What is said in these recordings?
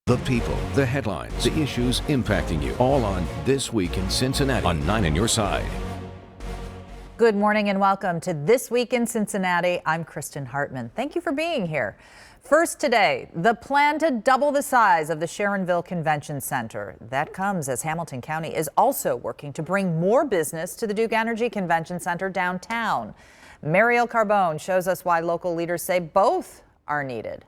The people, the headlines, the issues impacting you, all on This Week in Cincinnati on 9 on Your Side. Good morning and welcome to This Week in Cincinnati. I'm Kristen Hartman. Thank you for being here. First today, the plan to double the size of the Sharonville Convention Center. That comes as Hamilton County is also working to bring more business to the Duke Energy Convention Center downtown. Mariel Carbone shows us why local leaders say both are needed.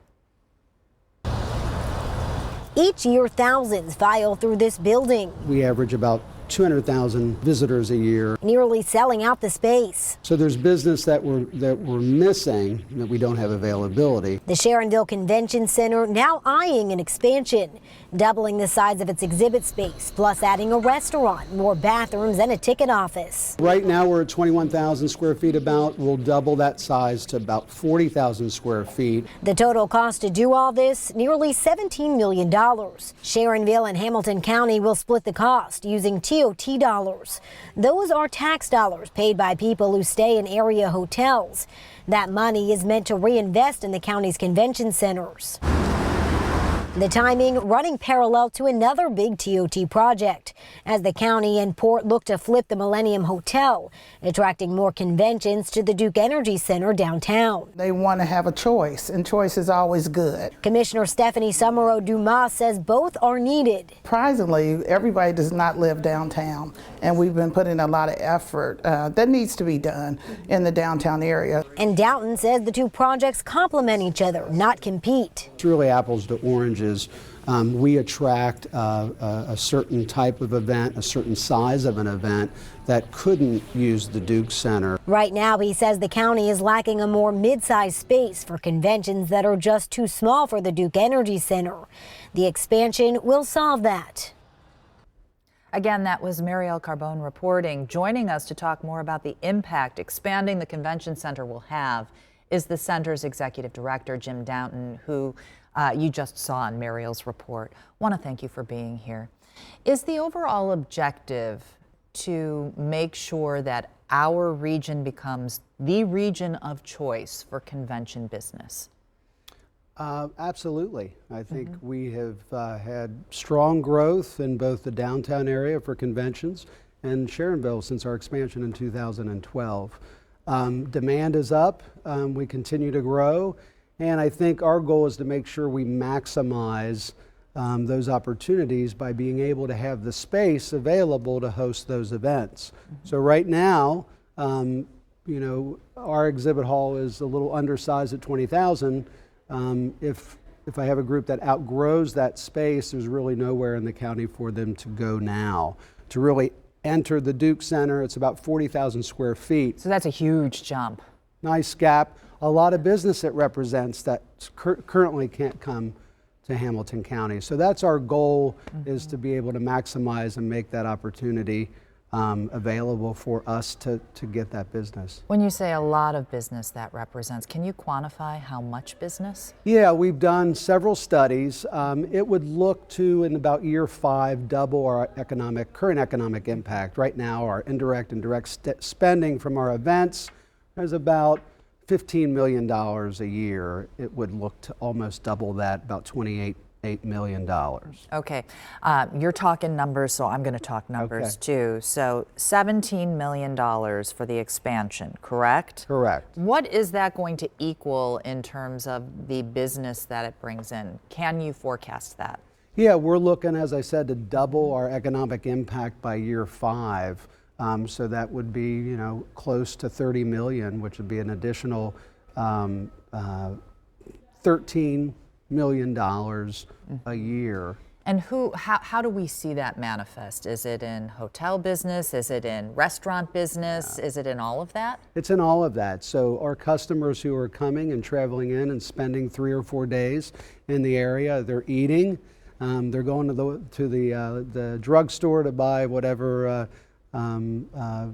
Each year, thousands file through this building. We average about 200,000 visitors a year. Nearly selling out the space. So there's business that we're missing, that we don't have availability. The Sharonville Convention Center now eyeing an expansion, doubling the size of its exhibit space, plus adding a restaurant, more bathrooms, and a ticket office. Right now we're at 21,000 square feet about. We'll double that size to about 40,000 square feet. The total cost to do all this, nearly $17 million. Sharonville and Hamilton County will split the cost using TOT dollars. Those are tax dollars paid by people who stay in area hotels. That money is meant to reinvest in the county's convention centers. The timing running parallel to another big TOT project as the county and port look to flip the Millennium Hotel, attracting more conventions to the Duke Energy Center downtown. They want to have a choice, and choice is always good. Commissioner Stephanie Summerow-Dumas says both are needed. Surprisingly, everybody does not live downtown, and we've been putting a lot of effort that needs to be done in the downtown area. And Downton says the two projects complement each other, not compete. It's really apples to oranges. We attract a certain type of event, a certain size of an event that couldn't use the Duke Center. Right now, he says the county is lacking a more mid-sized space for conventions that are just too small for the Duke Energy Center. The expansion will solve that. Again, that was Mariel Carbone reporting. Joining us to talk more about the impact expanding the convention center will have is the center's executive director, Jim Downton, who you just saw in Mariel's report. Want to thank you for being here. Is the overall objective to make sure that our region becomes the region of choice for convention business? Absolutely. I think we have had strong growth in both the downtown area for conventions and Sharonville since our expansion in 2012. Demand is up. We continue to grow. And I think our goal is to make sure we maximize those opportunities by being able to have the space available to host those events. So right now, you know, our exhibit hall is a little undersized at 20,000. If I have a group that outgrows that space, there's really nowhere in the county for them to go now. To really enter the Duke Center, it's about 40,000 square feet. So that's a huge jump. Nice gap. A lot of business it represents that currently can't come to Hamilton County. So that's our goal, is to be able to maximize and make that opportunity available for us to get that business. When you say a lot of business that represents, can you quantify how much business? Yeah, we've done several studies. It would look to, in about year 5, double our current economic impact. Right now, our indirect and direct spending from our events is about $15 million a year. It would look to almost double that, about $28 million. Okay, you're talking numbers, so I'm going to talk numbers too. So $17 million for the expansion, correct? Correct. What is that going to equal in terms of the business that it brings in? Can you forecast that? Yeah, we're looking, as I said, to double our economic impact by year 5. So that would be, you know, close to 30 million, which would be an additional $13 million a year. And how do we see that manifest? Is it in hotel business? Is it in restaurant business? Is it in all of that? It's in all of that. So our customers who are coming and traveling in and spending 3 or 4 days in the area, they're eating, they're going to the drugstore to buy whatever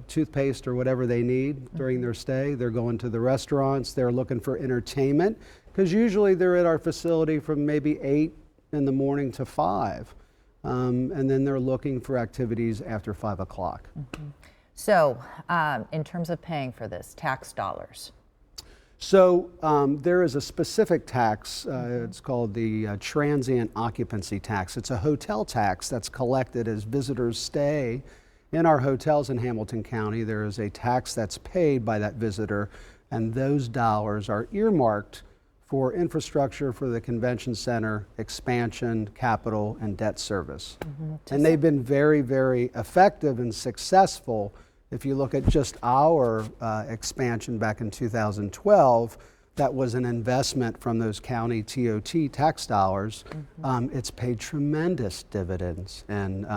toothpaste or whatever they need during their stay. They're going to the restaurants. They're looking for entertainment, because usually they're at our facility from maybe 8 in the morning to 5. And then they're looking for activities after 5 o'clock. So in terms of paying for this, tax dollars? So there is a specific tax, it's called the transient occupancy tax. It's a hotel tax that's collected as visitors stay in our hotels in Hamilton County. There is a tax that's paid by that visitor, and those dollars are earmarked for infrastructure for the convention center, expansion, capital, and debt service. And they've been very, very effective and successful. If you look at just our expansion back in 2012, that was an investment from those county TOT tax dollars. It's paid tremendous dividends. And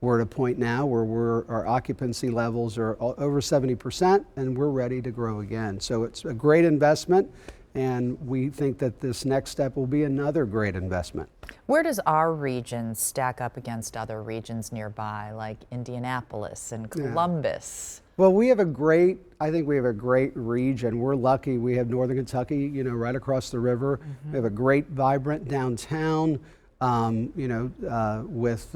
we're at a point now where our occupancy levels are over 70%, and we're ready to grow again. So it's a great investment, and we think that this next step will be another great investment. Where does our region stack up against other regions nearby, like Indianapolis and Columbus? Well, I think we have a great region. We're lucky. We have Northern Kentucky, right across the river. We have a great, vibrant downtown, with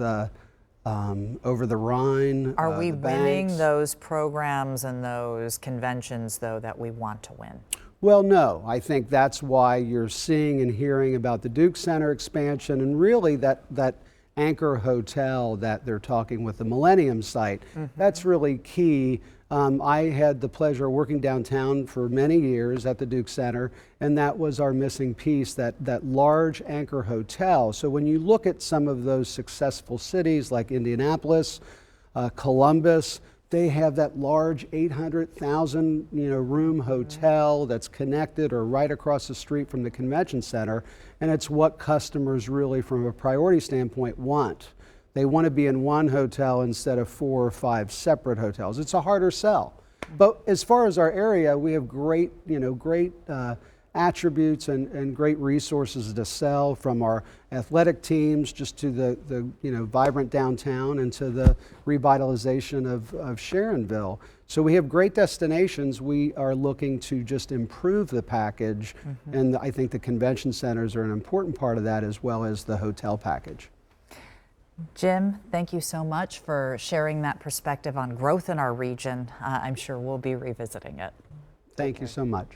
over the Rhine. Are we the winning banks. those programs and those conventions, though, that we want to win? Well, no. I think that's why you're seeing and hearing about the Duke Center expansion, and really that anchor hotel that they're talking with the Millennium site. That's really key. I had the pleasure of working downtown for many years at the Duke Center, and that was our missing piece, that large anchor hotel. So when you look at some of those successful cities like Indianapolis, Columbus, they have that large 800,000 room hotel that's connected or right across the street from the convention center, and it's what customers really, from a priority standpoint, want. They want to be in one hotel instead of 4 or 5 separate hotels. It's a harder sell. But as far as our area, we have great attributes and great resources to sell, from our athletic teams just to the vibrant downtown and to the revitalization of Sharonville. So we have great destinations. We are looking to just improve the package, and I think the convention centers are an important part of that, as well as the hotel package. Jim, thank you so much for sharing that perspective on growth in our region. I'm sure we'll be revisiting it. Thank you so much.